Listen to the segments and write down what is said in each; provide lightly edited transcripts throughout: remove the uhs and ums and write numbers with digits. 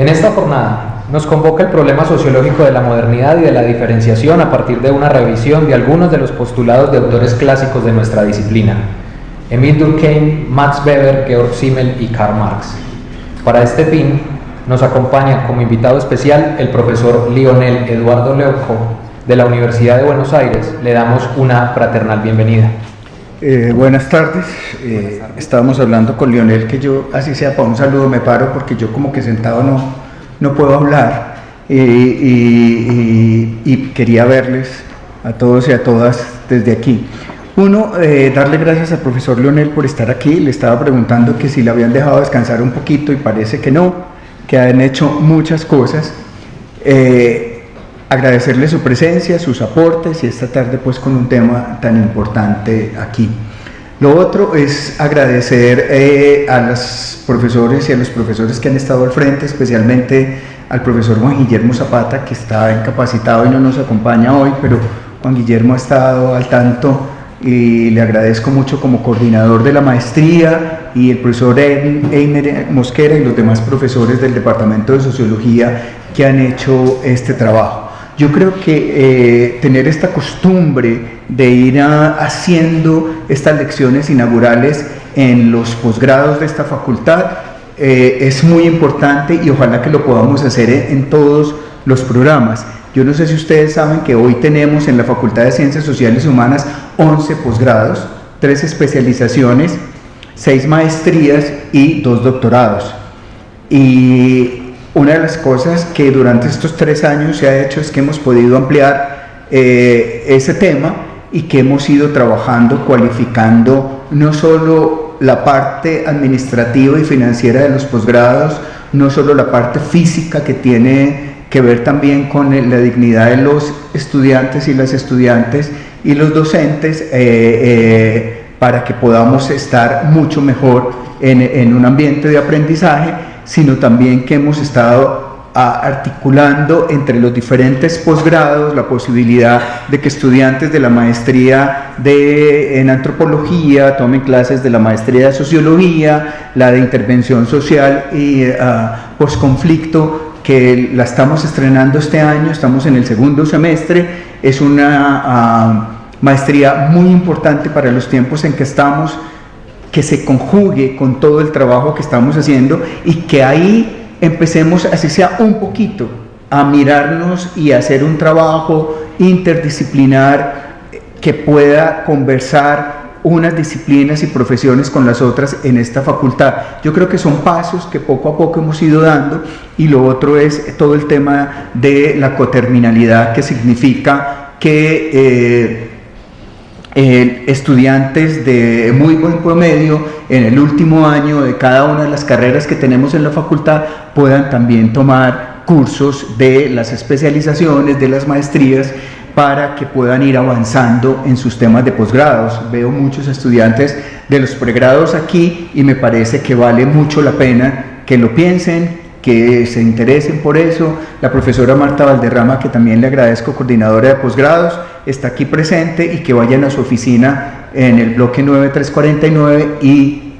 En esta jornada nos convoca el problema sociológico de la modernidad y de la diferenciación a partir de una revisión de algunos de los postulados de autores clásicos de nuestra disciplina: Emile Durkheim, Max Weber, Georg Simmel y Karl Marx. Para este fin, nos acompaña como invitado especial el profesor Lionel Eduardo Leuco de la Universidad de Buenos Aires. Le damos una fraternal bienvenida. Buenas tardes. Estábamos hablando con Lionel que yo, así sea para un saludo, me paro porque yo como que sentado no puedo hablar, y quería verles a todos y a todas desde aquí. Uno, darle gracias al profesor Lionel por estar aquí. Le estaba preguntando que si le habían dejado descansar un poquito y parece que no, que han hecho muchas cosas. Agradecerle su presencia, sus aportes y esta tarde pues con un tema tan importante aquí. Lo otro es agradecer a los profesores y a los profesores que han estado al frente, especialmente al profesor Juan Guillermo Zapata, que está incapacitado y no nos acompaña hoy, pero Juan Guillermo ha estado al tanto y le agradezco mucho como coordinador de la maestría, y el profesor Einer Mosquera y los demás profesores del Departamento de Sociología que han hecho este trabajo. Yo creo que tener esta costumbre de ir haciendo estas lecciones inaugurales en los posgrados de esta facultad es muy importante, y ojalá que lo podamos hacer en todos los programas. Yo no sé si ustedes saben que hoy tenemos en la Facultad de Ciencias Sociales y Humanas 11 posgrados, 3 especializaciones, 6 maestrías y 2 doctorados. Y una de las cosas que durante estos 3 años se ha hecho es que hemos podido ampliar ese tema, y que hemos ido trabajando, cualificando no solo la parte administrativa y financiera de los posgrados, no solo la parte física que tiene que ver también con la dignidad de los estudiantes y las estudiantes y los docentes, para que podamos estar mucho mejor en un ambiente de aprendizaje, sino también que hemos estado articulando entre los diferentes posgrados la posibilidad de que estudiantes de la maestría en antropología tomen clases de la maestría de sociología, la de intervención social y posconflicto, que la estamos estrenando este año. Estamos en el 2º semestre. Es una maestría muy importante para los tiempos en que estamos, que se conjugue con todo el trabajo que estamos haciendo, y que ahí empecemos, así sea un poquito, a mirarnos y a hacer un trabajo interdisciplinar que pueda conversar unas disciplinas y profesiones con las otras en esta facultad. Yo creo que son pasos que poco a poco hemos ido dando. Y lo otro es todo el tema de la coterminalidad, que significa que estudiantes de muy buen promedio en el último año de cada una de las carreras que tenemos en la facultad puedan también tomar cursos de las especializaciones, de las maestrías, para que puedan ir avanzando en sus temas de posgrados. Veo muchos estudiantes de los pregrados aquí y me parece que vale mucho la pena que lo piensen, que se interesen por eso. La profesora Marta Valderrama, que también le agradezco, coordinadora de posgrados, está aquí presente, y que vayan a su oficina en el bloque 9349 y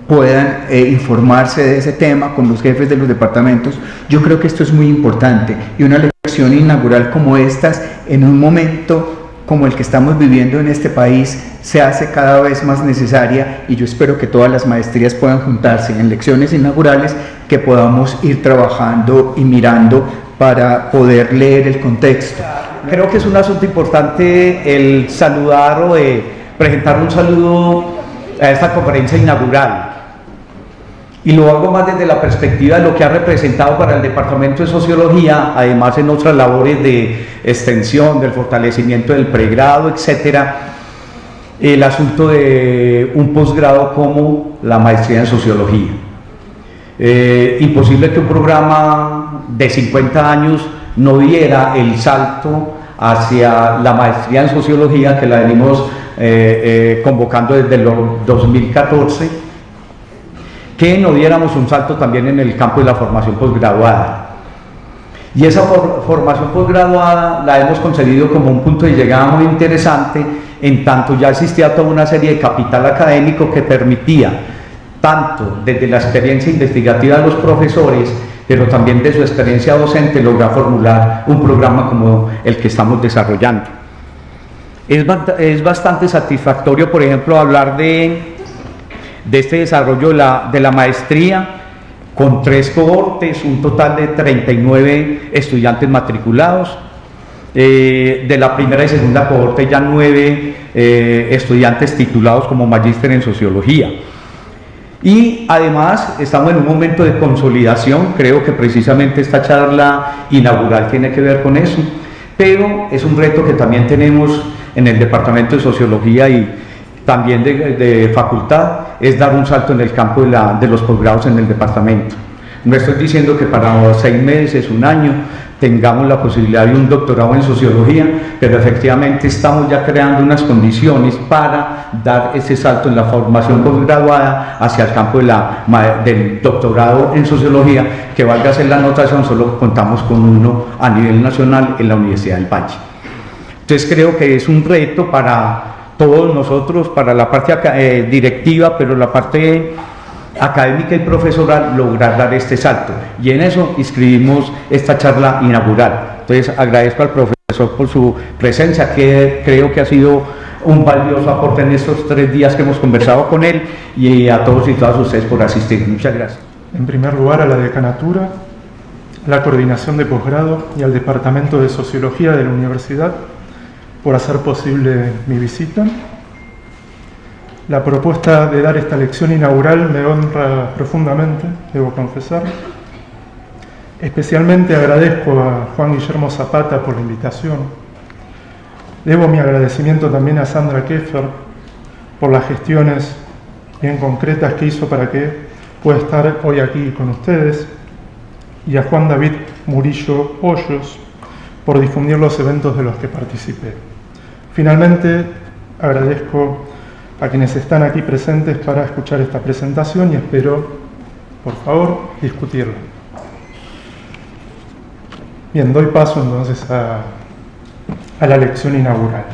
puedan informarse de ese tema con los jefes de los departamentos. Yo creo que esto es muy importante, y una lección inaugural como estas, en un momento como el que estamos viviendo en este país, se hace cada vez más necesaria, y yo espero que todas las maestrías puedan juntarse en lecciones inaugurales, que podamos ir trabajando y mirando para poder leer el contexto. Creo que es un asunto importante el saludar o presentar un saludo a esta conferencia inaugural. Y lo hago más desde la perspectiva de lo que ha representado para el Departamento de Sociología, además en otras labores de extensión, del fortalecimiento del pregrado, etcétera, el asunto de un posgrado como la maestría en Sociología. Imposible que un programa de 50 años no diera el salto hacia la maestría en Sociología, que la venimos convocando desde el 2014, que no diéramos un salto también en el campo de la formación posgraduada. Y esa formación posgraduada la hemos concebido como un punto de llegada muy interesante, en tanto ya existía toda una serie de capital académico que permitía, tanto desde la experiencia investigativa de los profesores, pero también de su experiencia docente logra formular un programa como el que estamos desarrollando. Es bastante satisfactorio, por ejemplo, hablar de este desarrollo de la maestría con 3 cohortes, un total de 39 estudiantes matriculados. De la primera y segunda cohorte ya 9 estudiantes titulados como magíster en sociología. Y además estamos en un momento de consolidación, creo que precisamente esta charla inaugural tiene que ver con eso, pero es un reto que también tenemos en el departamento de sociología y también de facultad, es dar un salto en el campo de los posgrados en el departamento. No estoy diciendo que para 6 meses, un año, tengamos la posibilidad de un doctorado en sociología, pero efectivamente estamos ya creando unas condiciones para dar ese salto en la formación posgraduada hacia el campo del doctorado en sociología, que valga hacer la anotación, solo contamos con uno a nivel nacional en la Universidad del Valle. Entonces creo que es un reto para todos nosotros, para la parte directiva, pero la parte académica y profesoral, lograr dar este salto, y en eso inscribimos esta charla inaugural. Entonces agradezco al profesor por su presencia, que creo que ha sido un valioso aporte en estos 3 días que hemos conversado con él, y a todos y todas ustedes por asistir. Muchas gracias. En primer lugar, a la decanatura, la coordinación de posgrado y al departamento de sociología de la universidad por hacer posible mi visita. La propuesta de dar esta lección inaugural me honra profundamente, debo confesar. Especialmente agradezco a Juan Guillermo Zapata por la invitación. Debo mi agradecimiento también a Sandra Keffer por las gestiones bien concretas que hizo para que pueda estar hoy aquí con ustedes, y a Juan David Murillo Hoyos por difundir los eventos de los que participé. Finalmente, agradezco a quienes están aquí presentes para escuchar esta presentación y espero, por favor, discutirla. Bien, doy paso entonces a la lección inaugural.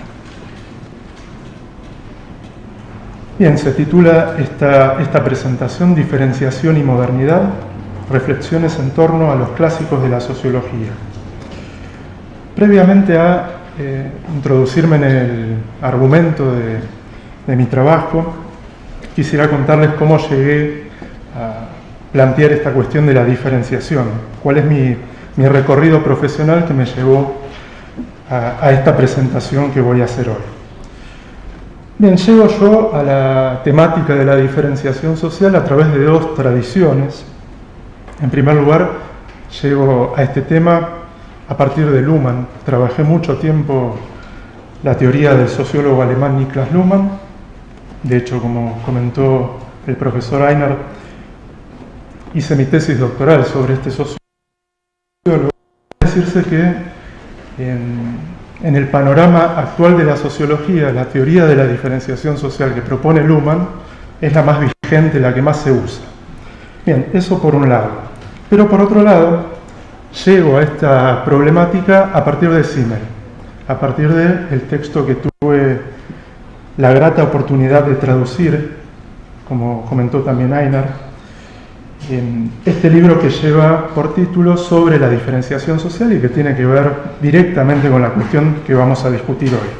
Bien, se titula esta presentación Diferenciación y modernidad, reflexiones en torno a los clásicos de la sociología. Previamente a introducirme en el argumento de mi trabajo, quisiera contarles cómo llegué a plantear esta cuestión de la diferenciación, cuál es mi recorrido profesional que me llevó a esta presentación que voy a hacer hoy. Bien, llego yo a la temática de la diferenciación social a través de 2 tradiciones. En primer lugar, llego a este tema a partir de Luhmann. Trabajé mucho tiempo la teoría del sociólogo alemán Niklas Luhmann. De hecho, como comentó el profesor Einer, hice mi tesis doctoral sobre este sociólogo. Decirse que en el panorama actual de la sociología, la teoría de la diferenciación social que propone Luhmann es la más vigente, la que más se usa. Bien, eso por un lado. Pero por otro lado, llego a esta problemática a partir de Simmel, a partir del texto que tuve la grata oportunidad de traducir, como comentó también Einer, en este libro que lleva por título Sobre la diferenciación social y que tiene que ver directamente con la cuestión que vamos a discutir hoy.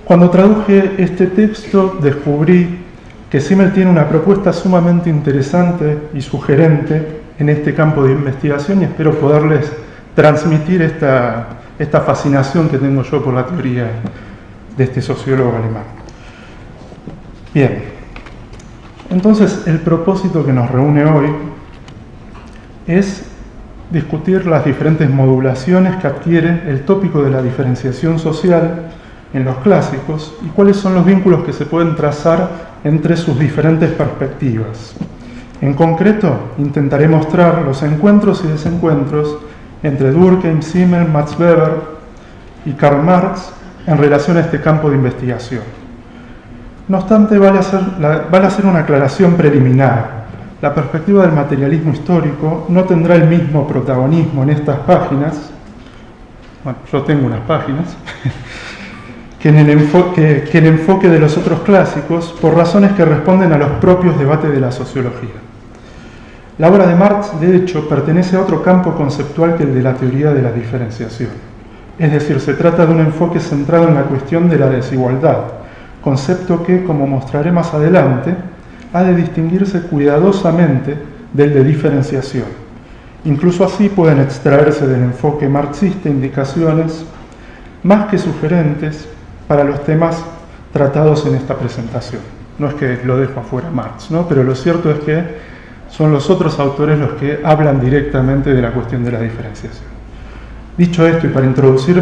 Cuando traduje este texto descubrí que Simmel tiene una propuesta sumamente interesante y sugerente en este campo de investigación, y espero poderles transmitir esta fascinación que tengo yo por la teoría de este sociólogo alemán. Bien, entonces el propósito que nos reúne hoy es discutir las diferentes modulaciones que adquiere el tópico de la diferenciación social en los clásicos y cuáles son los vínculos que se pueden trazar entre sus diferentes perspectivas. En concreto, intentaré mostrar los encuentros y desencuentros entre Durkheim, Simmel, Max Weber y Karl Marx en relación a este campo de investigación. No obstante, vale hacer una aclaración preliminar. La perspectiva del materialismo histórico no tendrá el mismo protagonismo en estas páginas, bueno, yo tengo unas páginas, que el enfoque de los otros clásicos, por razones que responden a los propios debates de la sociología. La obra de Marx, de hecho, pertenece a otro campo conceptual que el de la teoría de la diferenciación. Es decir, se trata de un enfoque centrado en la cuestión de la desigualdad, concepto que, como mostraré más adelante, ha de distinguirse cuidadosamente del de diferenciación. Incluso así pueden extraerse del enfoque marxista indicaciones más que sugerentes para los temas tratados en esta presentación. No es que lo dejo afuera Marx, ¿no? Pero lo cierto es que son los otros autores los que hablan directamente de la cuestión de la diferenciación. Dicho esto, y para introducir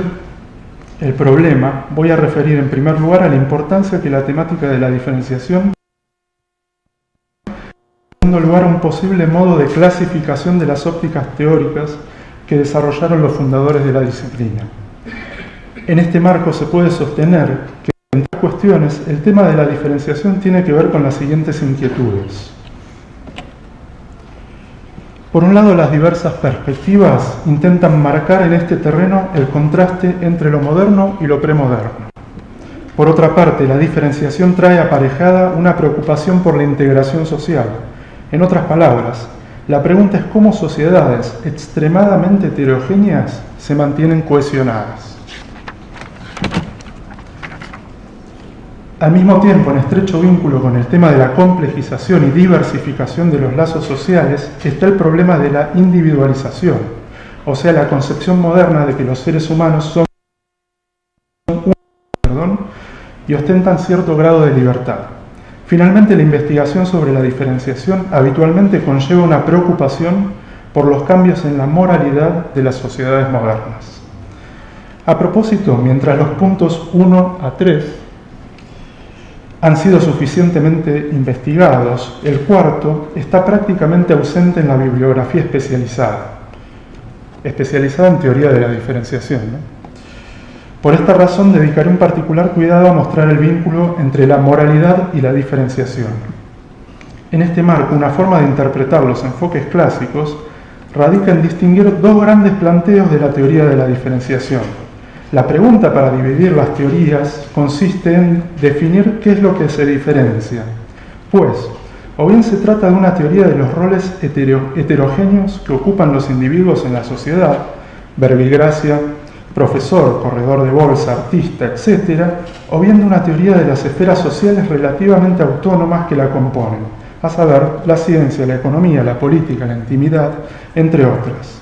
el problema, voy a referir en primer lugar a la importancia que la temática de la diferenciación, dando lugar a un posible modo de clasificación de las ópticas teóricas que desarrollaron los fundadores de la disciplina. En este marco se puede sostener que, en estas cuestiones, el tema de la diferenciación tiene que ver con las siguientes inquietudes. Por un lado, las diversas perspectivas intentan marcar en este terreno el contraste entre lo moderno y lo premoderno. Por otra parte, la diferenciación trae aparejada una preocupación por la integración social. En otras palabras, la pregunta es cómo sociedades extremadamente heterogéneas se mantienen cohesionadas. Al mismo tiempo, en estrecho vínculo con el tema de la complejización y diversificación de los lazos sociales, está el problema de la individualización, o sea, la concepción moderna de que los seres humanos son y ostentan cierto grado de libertad. Finalmente, la investigación sobre la diferenciación habitualmente conlleva una preocupación por los cambios en la moralidad de las sociedades modernas. A propósito, mientras los puntos 1 a 3 han sido suficientemente investigados, el cuarto está prácticamente ausente en la bibliografía especializada en teoría de la diferenciación, ¿no? Por esta razón dedicaré un particular cuidado a mostrar el vínculo entre la moralidad y la diferenciación. En este marco, una forma de interpretar los enfoques clásicos radica en distinguir dos grandes planteos de la teoría de la diferenciación. La pregunta para dividir las teorías consiste en definir qué es lo que se diferencia. Pues, o bien se trata de una teoría de los roles heterogéneos que ocupan los individuos en la sociedad, verbigracia, profesor, corredor de bolsa, artista, etc., o bien de una teoría de las esferas sociales relativamente autónomas que la componen, a saber, la ciencia, la economía, la política, la intimidad, entre otras.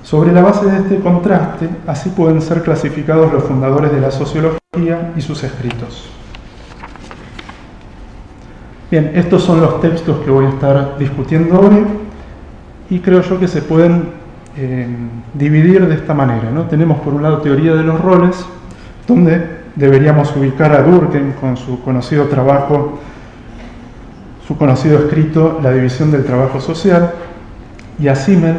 Sobre la base de este contraste, así pueden ser clasificados los fundadores de la sociología y sus escritos. Bien, estos son los textos que voy a estar discutiendo hoy y creo yo que se pueden dividir de esta manera, ¿no? Tenemos por un lado teoría de los roles, donde deberíamos ubicar a Durkheim con su conocido trabajo, su conocido escrito La división del trabajo social, y a Simmel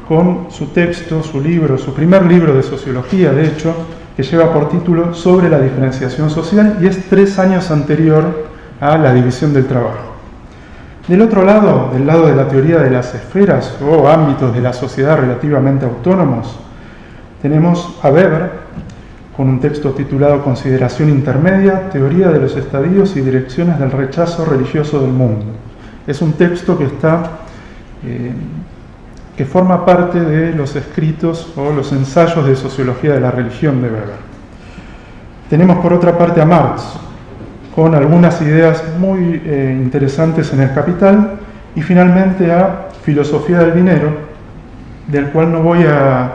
con su texto, su libro, su primer libro de sociología, de hecho, que lleva por título Sobre la diferenciación social y es 3 años anterior a La división del trabajo. Del otro lado, del lado de la teoría de las esferas o ámbitos de la sociedad relativamente autónomos, tenemos a Weber con un texto titulado Consideración intermedia, teoría de los estadios y direcciones del rechazo religioso del mundo. Es un texto que forma parte de los escritos o los ensayos de sociología de la religión de Weber. Tenemos por otra parte a Marx, con algunas ideas muy interesantes en El Capital, y finalmente a Filosofía del Dinero, del cual no voy a,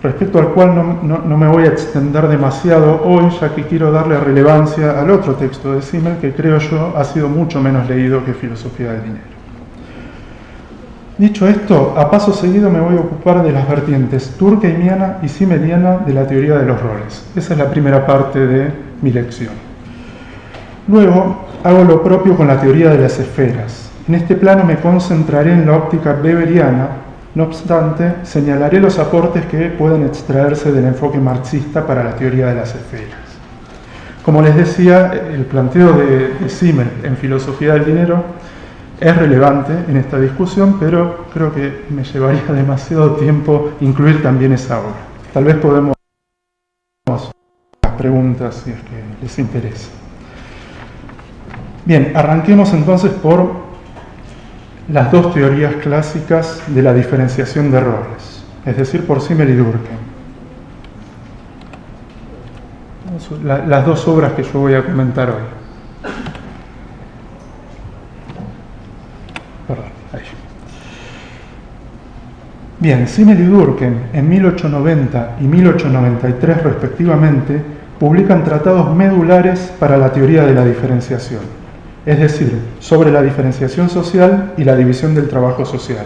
respecto al cual no me voy a extender demasiado hoy, ya que quiero darle relevancia al otro texto de Simmel, que creo yo ha sido mucho menos leído que Filosofía del Dinero. Dicho esto, a paso seguido me voy a ocupar de las vertientes durkheimiana y simmeliana de la teoría de los roles. Esa es la primera parte de mi lección. Luego, hago lo propio con la teoría de las esferas. En este plano me concentraré en la óptica weberiana, no obstante, señalaré los aportes que pueden extraerse del enfoque marxista para la teoría de las esferas. Como les decía, el planteo de Simmel en Filosofía del Dinero es relevante en esta discusión, pero creo que me llevaría demasiado tiempo incluir también esa obra. Tal vez podemos hacer las preguntas si es que les interesa. Bien, arranquemos entonces por las dos teorías clásicas de la diferenciación de roles, es decir, por Simmel y Durkheim. Las dos obras que yo voy a comentar hoy. Perdón, ahí. Bien, Simmel y Durkheim en 1890 y 1893 respectivamente publican tratados medulares para la teoría de la diferenciación, es decir, sobre la diferenciación social y la división del trabajo social.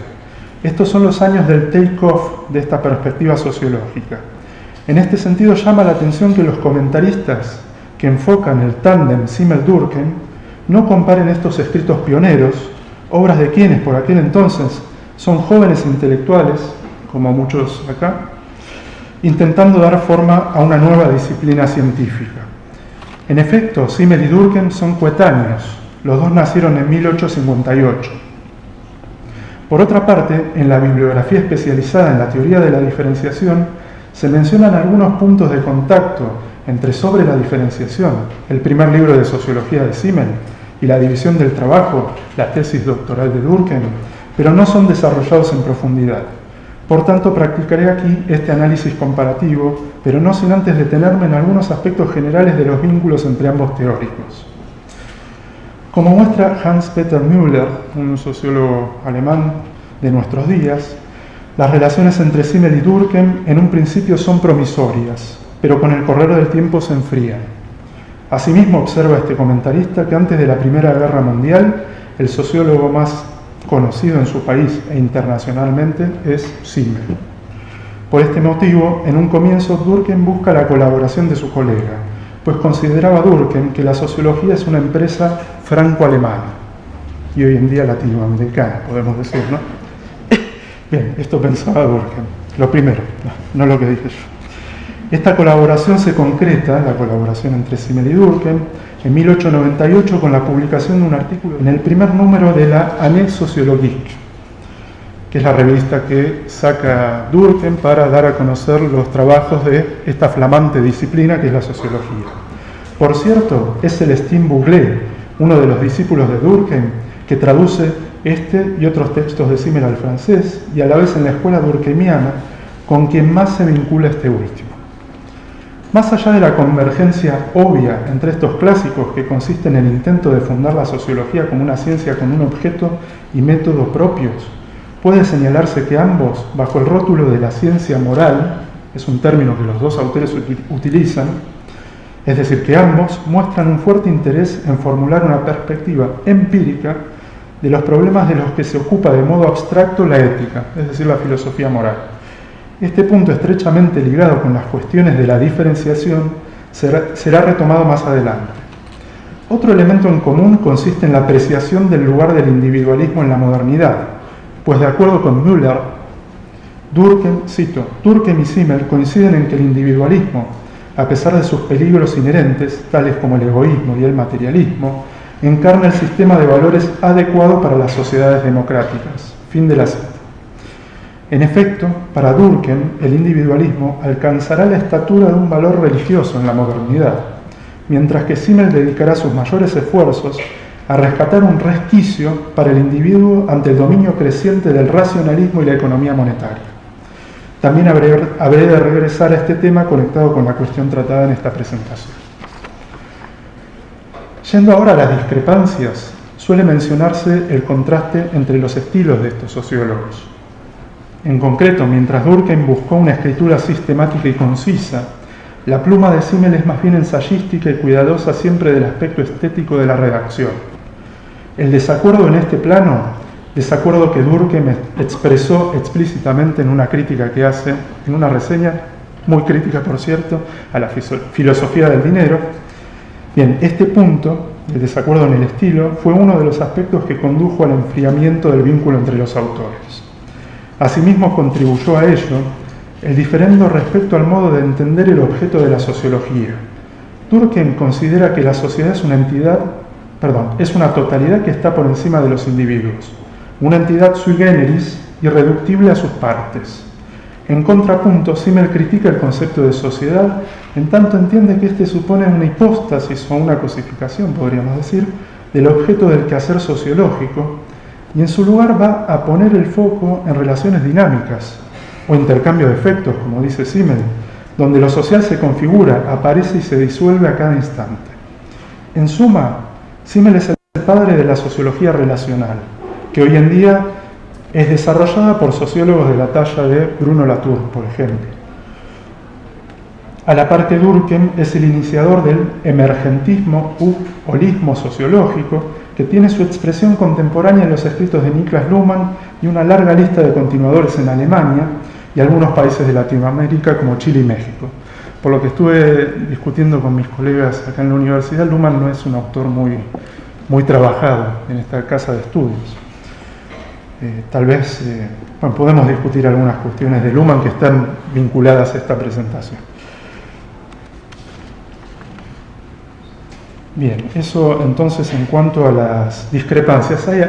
Estos son los años del take-off de esta perspectiva sociológica. En este sentido llama la atención que los comentaristas que enfocan el tándem Simmel-Durkheim no comparen estos escritos pioneros, obras de quienes por aquel entonces son jóvenes intelectuales, como muchos acá, intentando dar forma a una nueva disciplina científica. En efecto, Simmel y Durkheim son coetáneos, los dos nacieron en 1858. Por otra parte, en la bibliografía especializada en la teoría de la diferenciación se mencionan algunos puntos de contacto entre Sobre la diferenciación, el primer libro de sociología de Simmel, y La división del trabajo, la tesis doctoral de Durkheim, pero no son desarrollados en profundidad. Por tanto, practicaré aquí este análisis comparativo, pero no sin antes detenerme en algunos aspectos generales de los vínculos entre ambos teóricos. Como muestra Hans-Peter Müller, un sociólogo alemán de nuestros días, las relaciones entre Simmel y Durkheim en un principio son promisorias, pero con el correr del tiempo se enfrían. Asimismo, observa este comentarista que antes de la Primera Guerra Mundial, el sociólogo más conocido en su país e internacionalmente es Simmel. Por este motivo, en un comienzo, Durkheim busca la colaboración de su colega, pues consideraba Durkheim que la sociología es una empresa franco-alemana, y hoy en día latinoamericana, podemos decir, ¿no? Bien, esto pensaba Durkheim. Lo primero, no lo que dije yo. Esta colaboración se concreta, la colaboración entre Simmel y Durkheim, en 1898 con la publicación de un artículo en el primer número de la Année Sociologique, que es la revista que saca Durkheim para dar a conocer los trabajos de esta flamante disciplina que es la sociología. Por cierto, es Célestin Bouglé, uno de los discípulos de Durkheim, que traduce este y otros textos de Simmel al francés y a la vez en la escuela durkheimiana con quien más se vincula este último. Más allá de la convergencia obvia entre estos clásicos que consiste en el intento de fundar la sociología como una ciencia con un objeto y método propios, puede señalarse que ambos, bajo el rótulo de la ciencia moral, es un término que los dos autores utilizan, es decir, que ambos muestran un fuerte interés en formular una perspectiva empírica de los problemas de los que se ocupa de modo abstracto la ética, es decir, la filosofía moral. Este punto, estrechamente ligado con las cuestiones de la diferenciación, será retomado más adelante. Otro elemento en común consiste en la apreciación del lugar del individualismo en la modernidad, pues de acuerdo con Müller, Durkheim y Simmel coinciden en que el individualismo, a pesar de sus peligros inherentes, tales como el egoísmo y el materialismo, encarna el sistema de valores adecuado para las sociedades democráticas. Fin de la cita. En efecto, para Durkheim, el individualismo alcanzará la estatura de un valor religioso en la modernidad, mientras que Simmel dedicará sus mayores esfuerzos a rescatar un resquicio para el individuo ante el dominio creciente del racionalismo y la economía monetaria. También habré de regresar a este tema conectado con la cuestión tratada en esta presentación. Yendo ahora a las discrepancias, suele mencionarse el contraste entre los estilos de estos sociólogos. En concreto, mientras Durkheim buscó una escritura sistemática y concisa, la pluma de Simmel es más bien ensayística y cuidadosa siempre del aspecto estético de la redacción. El desacuerdo en este plano, desacuerdo que Durkheim expresó explícitamente en una crítica que hace, en una reseña, muy crítica por cierto, a la filosofía del dinero. Bien, este punto, el desacuerdo en el estilo, fue uno de los aspectos que condujo al enfriamiento del vínculo entre los autores. Asimismo, contribuyó a ello el diferendo respecto al modo de entender el objeto de la sociología. Durkheim considera que la sociedad es una totalidad que está por encima de los individuos, una entidad sui generis, irreductible a sus partes. En contrapunto, Simmel critica el concepto de sociedad, en tanto entiende que éste supone una hipóstasis o una cosificación, podríamos decir, del objeto del quehacer sociológico, y en su lugar va a poner el foco en relaciones dinámicas o intercambio de efectos, como dice Simmel, donde lo social se configura, aparece y se disuelve a cada instante. En suma, Simmel es el padre de la sociología relacional, que hoy en día es desarrollada por sociólogos de la talla de Bruno Latour, por ejemplo. A la par que Durkheim es el iniciador del emergentismo u holismo sociológico, que tiene su expresión contemporánea en los escritos de Niklas Luhmann y una larga lista de continuadores en Alemania y algunos países de Latinoamérica como Chile y México. Por lo que estuve discutiendo con mis colegas acá en la universidad, Luhmann no es un autor muy trabajado en esta casa de estudios. Tal vez podemos discutir algunas cuestiones de Luhmann que están vinculadas a esta presentación. Bien, eso entonces en cuanto a las discrepancias. Hay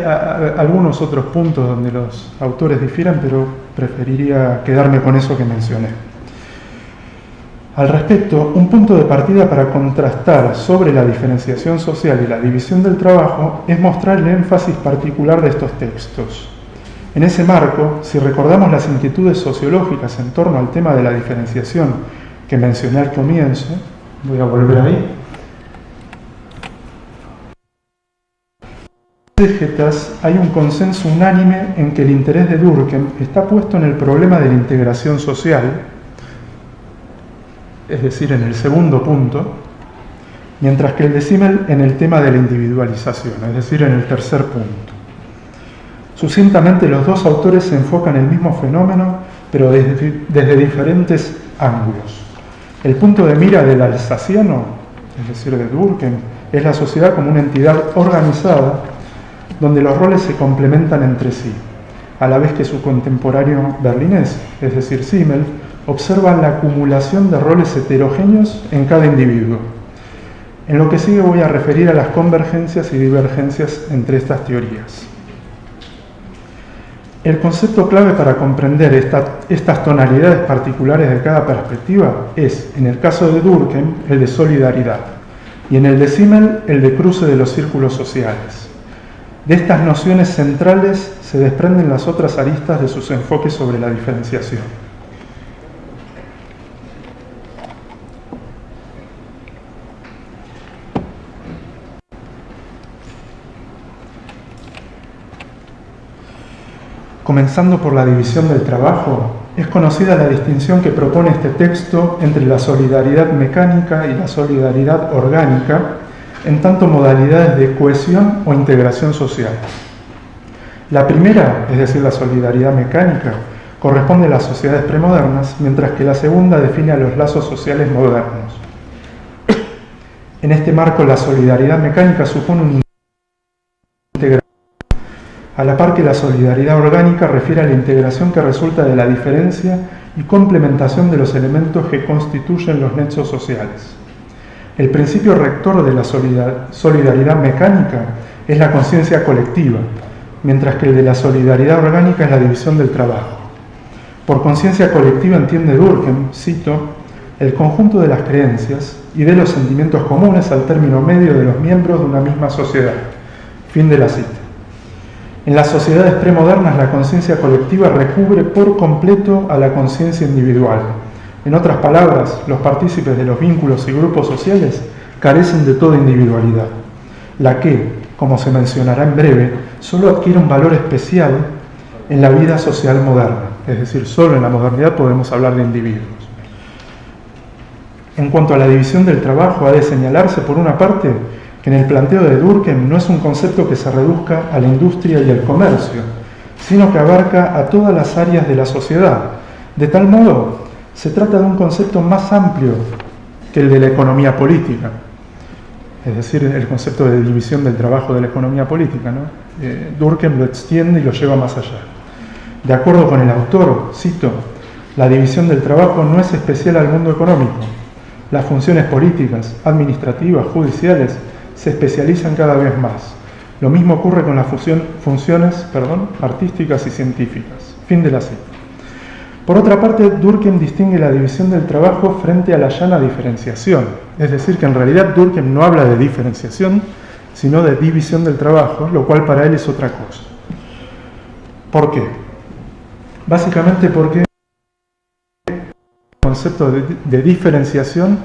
algunos otros puntos donde los autores difieren, pero preferiría quedarme con eso que mencioné. Al respecto, un punto de partida para contrastar sobre la diferenciación social y la división del trabajo es mostrar el énfasis particular de estos textos. En ese marco, si recordamos las inquietudes sociológicas en torno al tema de la diferenciación que mencioné al comienzo, voy a volver ahí. Hay un consenso unánime en que el interés de Durkheim está puesto en el problema de la integración social, es decir, en el segundo punto, mientras que el de Simmel en el tema de la individualización, es decir, en el tercer punto. Sucintamente, los dos autores se enfocan el mismo fenómeno, pero desde diferentes ángulos. El punto de mira del alsaciano, es decir, de Durkheim, es la sociedad como una entidad organizada donde los roles se complementan entre sí, a la vez que su contemporáneo berlinés, es decir, Simmel, observa la acumulación de roles heterogéneos en cada individuo. En lo que sigue voy a referir a las convergencias y divergencias entre estas teorías. El concepto clave para comprender estas tonalidades particulares de cada perspectiva es, en el caso de Durkheim, el de solidaridad, y en el de Simmel, el de cruce de los círculos sociales. De estas nociones centrales se desprenden las otras aristas de sus enfoques sobre la diferenciación. Comenzando por la división del trabajo, es conocida la distinción que propone este texto entre la solidaridad mecánica y la solidaridad orgánica, en tanto modalidades de cohesión o integración social. La primera, es decir, la solidaridad mecánica, corresponde a las sociedades premodernas, mientras que la segunda define a los lazos sociales modernos. En este marco, la solidaridad mecánica supone un integración, a la par que la solidaridad orgánica refiere a la integración que resulta de la diferencia y complementación de los elementos que constituyen los nexos sociales. El principio rector de la solidaridad mecánica es la conciencia colectiva, mientras que el de la solidaridad orgánica es la división del trabajo. Por conciencia colectiva entiende Durkheim, cito, el conjunto de las creencias y de los sentimientos comunes al término medio de los miembros de una misma sociedad. Fin de la cita. En las sociedades premodernas la conciencia colectiva recubre por completo a la conciencia individual. En otras palabras, los partícipes de los vínculos y grupos sociales carecen de toda individualidad, la que, como se mencionará en breve, solo adquiere un valor especial en la vida social moderna, es decir, solo en la modernidad podemos hablar de individuos. En cuanto a la división del trabajo, ha de señalarse, por una parte, que en el planteo de Durkheim no es un concepto que se reduzca a la industria y el comercio, sino que abarca a todas las áreas de la sociedad. De tal modo, se trata de un concepto más amplio que el de la economía política, es decir, el concepto de división del trabajo de la economía política, ¿no? Durkheim lo extiende y lo lleva más allá. De acuerdo con el autor, cito, la división del trabajo no es especial al mundo económico. Las funciones políticas, administrativas, judiciales, se especializan cada vez más. Lo mismo ocurre con las funciones artísticas y científicas. Fin de la cita. Por otra parte, Durkheim distingue la división del trabajo frente a la llana diferenciación. Es decir, que en realidad Durkheim no habla de diferenciación, sino de división del trabajo, lo cual para él es otra cosa. ¿Por qué? Básicamente porque el concepto de diferenciación,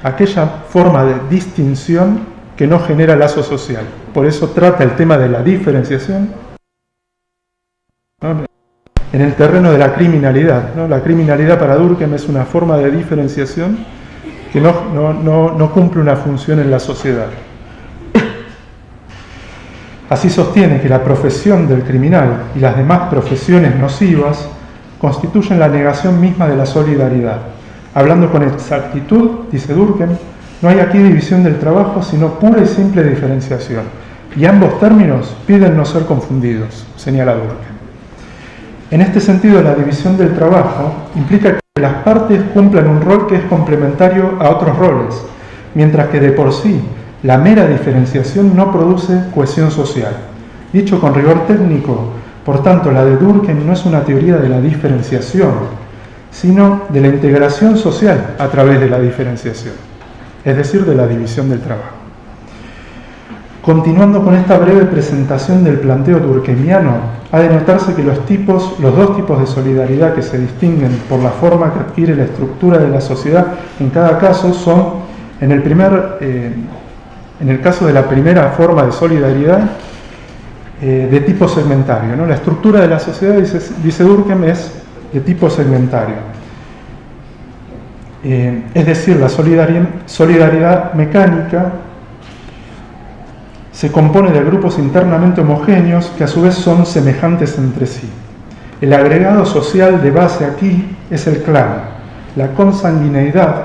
aquella forma de distinción que no genera lazo social. Por eso trata el tema de la diferenciación, ¿no?, en el terreno de la criminalidad, ¿no? La criminalidad para Durkheim es una forma de diferenciación que no cumple una función en la sociedad. Así sostiene que la profesión del criminal y las demás profesiones nocivas constituyen la negación misma de la solidaridad. Hablando con exactitud, dice Durkheim, no hay aquí división del trabajo, sino pura y simple diferenciación. Y ambos términos piden no ser confundidos, señala Durkheim. En este sentido, la división del trabajo implica que las partes cumplan un rol que es complementario a otros roles, mientras que de por sí la mera diferenciación no produce cohesión social. Dicho con rigor técnico, por tanto, la de Durkheim no es una teoría de la diferenciación, sino de la integración social a través de la diferenciación, es decir, de la división del trabajo. Continuando con esta breve presentación del planteo durkheimiano, ha de notarse que los dos tipos de solidaridad que se distinguen por la forma que adquiere la estructura de la sociedad en cada caso son, en el caso de la primera forma de solidaridad, de tipo segmentario, ¿no? La estructura de la sociedad, dice Durkheim, es de tipo segmentario. Es decir, la solidaridad mecánica se compone de grupos internamente homogéneos que a su vez son semejantes entre sí. El agregado social de base aquí es el clan. La consanguineidad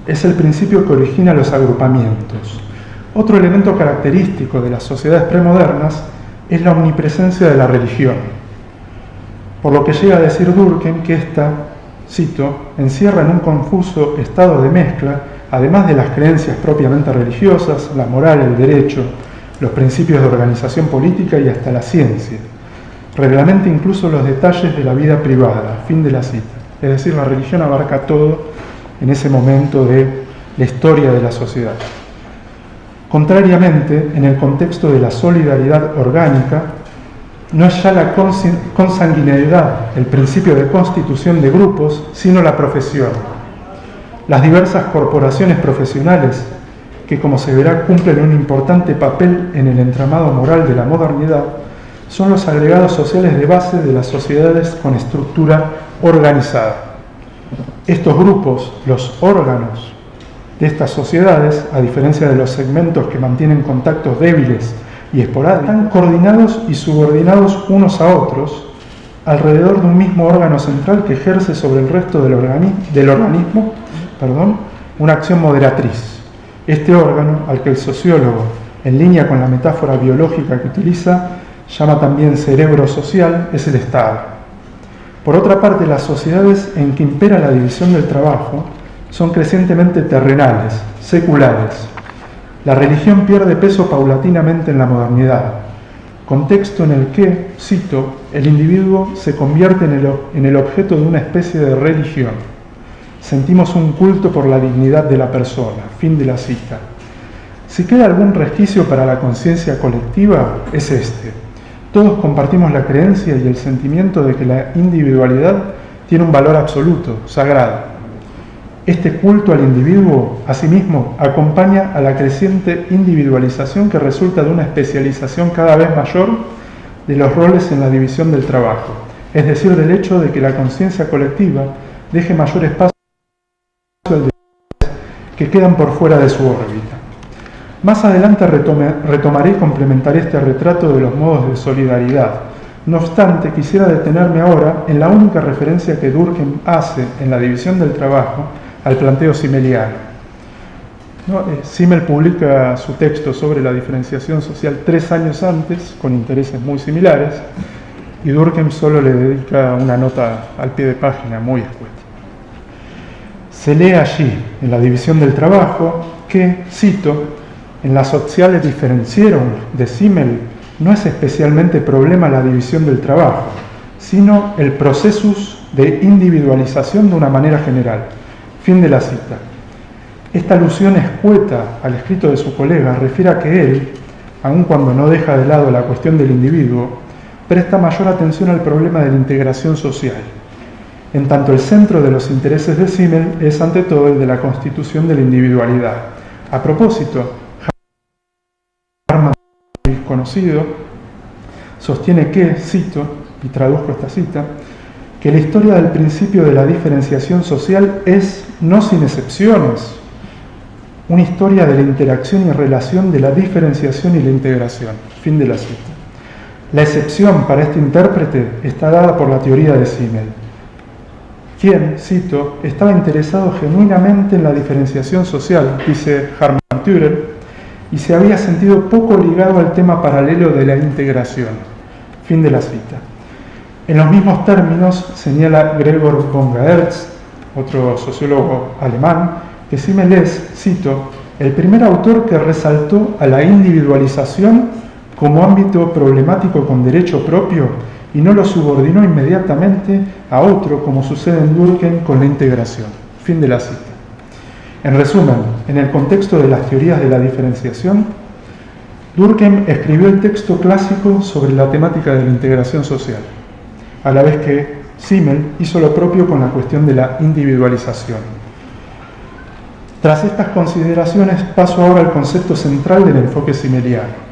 es el principio que origina los agrupamientos. Otro elemento característico de las sociedades premodernas es la omnipresencia de la religión, por lo que llega a decir Durkheim que esta, cito, encierra en un confuso estado de mezcla, además de las creencias propiamente religiosas, la moral, el derecho, los principios de organización política y hasta la ciencia. Reglamenta incluso los detalles de la vida privada, fin de la cita. Es decir, la religión abarca todo en ese momento de la historia de la sociedad. Contrariamente, en el contexto de la solidaridad orgánica, no es ya la consanguineidad el principio de constitución de grupos, sino la profesión. Las diversas corporaciones profesionales, que como se verá cumplen un importante papel en el entramado moral de la modernidad, son los agregados sociales de base de las sociedades con estructura organizada. Estos grupos, los órganos de estas sociedades, a diferencia de los segmentos que mantienen contactos débiles y esporádicos, están coordinados y subordinados unos a otros alrededor de un mismo órgano central que ejerce sobre el resto del organismo una acción moderatriz. Este órgano, al que el sociólogo, en línea con la metáfora biológica que utiliza, llama también cerebro social, es el Estado. Por otra parte, las sociedades en que impera la división del trabajo son crecientemente terrenales, seculares. La religión pierde peso paulatinamente en la modernidad, contexto en el que, cito, el individuo se convierte en el objeto de una especie de religión. Sentimos un culto por la dignidad de la persona, fin de la cita. Si queda algún resquicio para la conciencia colectiva, es este. Todos compartimos la creencia y el sentimiento de que la individualidad tiene un valor absoluto, sagrado. Este culto al individuo, asimismo, acompaña a la creciente individualización que resulta de una especialización cada vez mayor de los roles en la división del trabajo, es decir, del hecho de que la conciencia colectiva deje mayor espacio al de que quedan por fuera de su órbita. Más adelante retomaré y complementaré este retrato de los modos de solidaridad. No obstante, quisiera detenerme ahora en la única referencia que Durkheim hace en la división del trabajo al planteo simmeliano. Simmel publica su texto sobre la diferenciación social 3 años antes, con intereses muy similares, y Durkheim solo le dedica una nota al pie de página muy escueta. Se lee allí, en la división del trabajo, que, cito, en la sociale Differenzierung de Simmel no es especialmente problema la división del trabajo, sino el procesus de individualización de una manera general. Fin de la cita. Esta alusión escueta al escrito de su colega refiere a que él, aun cuando no deja de lado la cuestión del individuo, presta mayor atención al problema de la integración social, en tanto el centro de los intereses de Simmel es ante todo el de la constitución de la individualidad. A propósito, Hartmann, conocido, sostiene que, cito, y traduzco esta cita, que la historia del principio de la diferenciación social es, no sin excepciones, una historia de la interacción y relación de la diferenciación y la integración. Fin de la cita. La excepción para este intérprete está dada por la teoría de Simmel, quien, cito, estaba interesado genuinamente en la diferenciación social, dice Hermann Thürel, y se había sentido poco ligado al tema paralelo de la integración. Fin de la cita. En los mismos términos señala Gregor von Gaertz, otro sociólogo alemán, que Simmel es, cito, el primer autor que resaltó a la individualización como ámbito problemático con derecho propio y no lo subordinó inmediatamente a otro, como sucede en Durkheim con la integración. Fin de la cita. En resumen, en el contexto de las teorías de la diferenciación, Durkheim escribió el texto clásico sobre la temática de la integración social, a la vez que Simmel hizo lo propio con la cuestión de la individualización. Tras estas consideraciones, paso ahora al concepto central del enfoque simmeliano.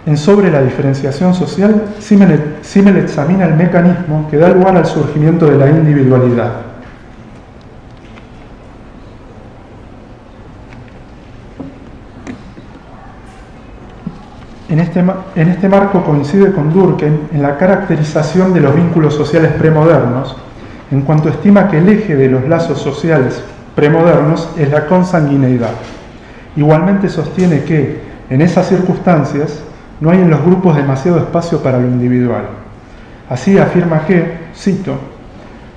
En Sobre la diferenciación social, Simmel examina el mecanismo que da lugar al surgimiento de la individualidad. En este marco coincide con Durkheim en la caracterización de los vínculos sociales premodernos, en cuanto estima que el eje de los lazos sociales premodernos es la consanguineidad. Igualmente sostiene que, en esas circunstancias, no hay en los grupos demasiado espacio para lo individual. Así afirma que, cito,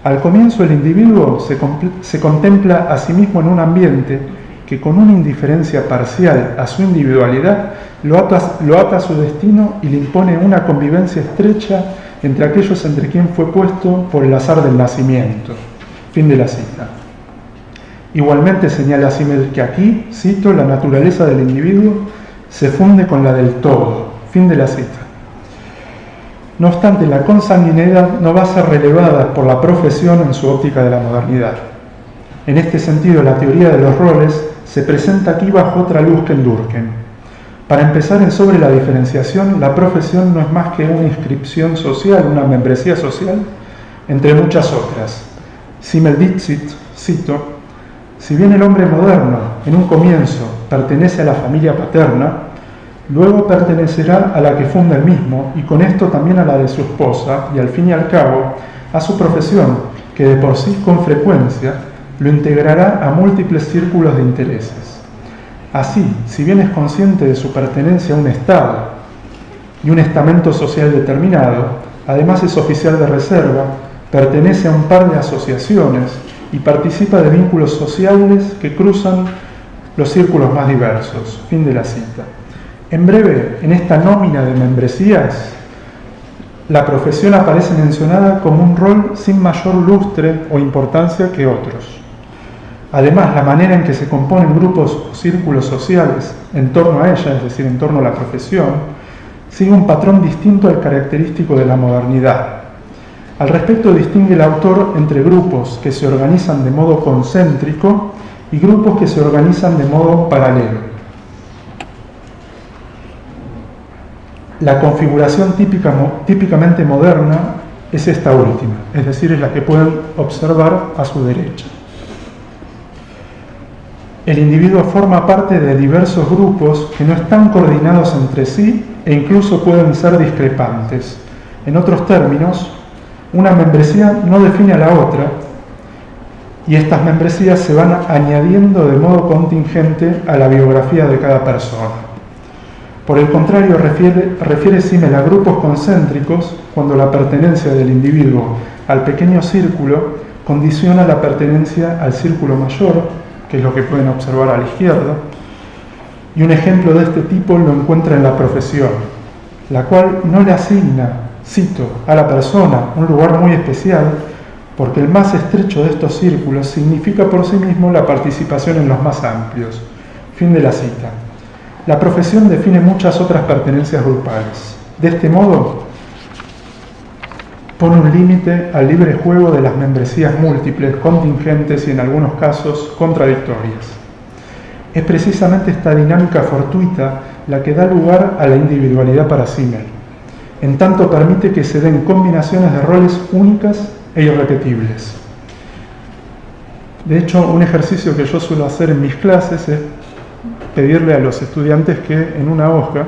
al comienzo el individuo se contempla a sí mismo en un ambiente que con una indiferencia parcial a su individualidad lo ata a su destino y le impone una convivencia estrecha entre aquellos entre quien fue puesto por el azar del nacimiento. Fin de la cita. Igualmente señala Simmel que aquí, cito, la naturaleza del individuo se funde con la del todo. Fin de la cita. No obstante, la consanguineidad no va a ser relevada por la profesión en su óptica de la modernidad. En este sentido, la teoría de los roles se presenta aquí bajo otra luz que en Durkheim. Para empezar, en Sobre la diferenciación, la profesión no es más que una inscripción social, una membresía social, entre muchas otras. Simmel dicit, cito, si bien el hombre moderno, en un comienzo, pertenece a la familia paterna, luego pertenecerá a la que funda el mismo, y con esto también a la de su esposa, y al fin y al cabo, a su profesión, que de por sí con frecuencia lo integrará a múltiples círculos de intereses. Así, si bien es consciente de su pertenencia a un Estado y un estamento social determinado, además es oficial de reserva, pertenece a un par de asociaciones y participa de vínculos sociales que cruzan los círculos más diversos. Fin de la cita. En breve, en esta nómina de membresías, la profesión aparece mencionada como un rol sin mayor lustre o importancia que otros. Además, la manera en que se componen grupos o círculos sociales en torno a ella, es decir, en torno a la profesión, sigue un patrón distinto al característico de la modernidad. Al respecto, distingue el autor entre grupos que se organizan de modo concéntrico y grupos que se organizan de modo paralelo. La configuración típicamente moderna es esta última, es decir, es la que pueden observar a su derecha. El individuo forma parte de diversos grupos que no están coordinados entre sí e incluso pueden ser discrepantes. En otros términos, una membresía no define a la otra y estas membresías se van añadiendo de modo contingente a la biografía de cada persona. Por el contrario, refiere Simmel a grupos concéntricos cuando la pertenencia del individuo al pequeño círculo condiciona la pertenencia al círculo mayor, que es lo que pueden observar a la izquierda, y un ejemplo de este tipo lo encuentra en la profesión, la cual no le asigna, cito, a la persona un lugar muy especial, porque el más estrecho de estos círculos significa por sí mismo la participación en los más amplios. Fin de la cita. la profesión define muchas otras pertenencias grupales. De este modo, pone un límite al libre juego de las membresías múltiples, contingentes y en algunos casos contradictorias. Es precisamente esta dinámica fortuita la que da lugar a la individualidad para Simmel, en tanto permite que se den combinaciones de roles únicas e irrepetibles. De hecho, un ejercicio que yo suelo hacer en mis clases es pedirle a los estudiantes que en una hoja